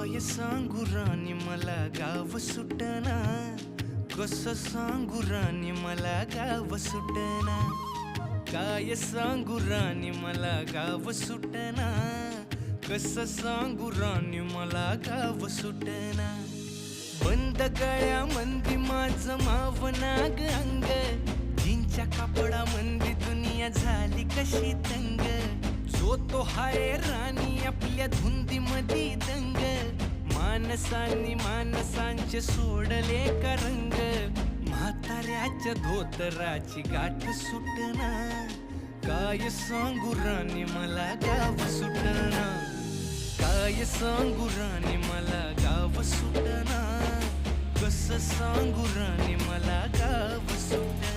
काय सांगू राणी मला गाव सुटना, कसं सांगू राणी मला गाव सुटना. काय सांगू राणी मला गाव सुटना, कसं सांगू राणी मला गाव सुटना. बंद गळ्यामंदी माझं मावनाग अंग, जीनच्या कापडामंदी दुनिया झाली कशी तंग. जो तो हाय राणी आपल्या धुंदीमधी दंग, माणसांनी माणसांचे सोडले का रंग. म्हाताऱ्याच्या धोतराची गाठ सुटना, काय सांगू राणी मला गाव सुटना. काय सांगू राणी मला गाव सुटना, कसं सांगू राणी मला गाव सुटना.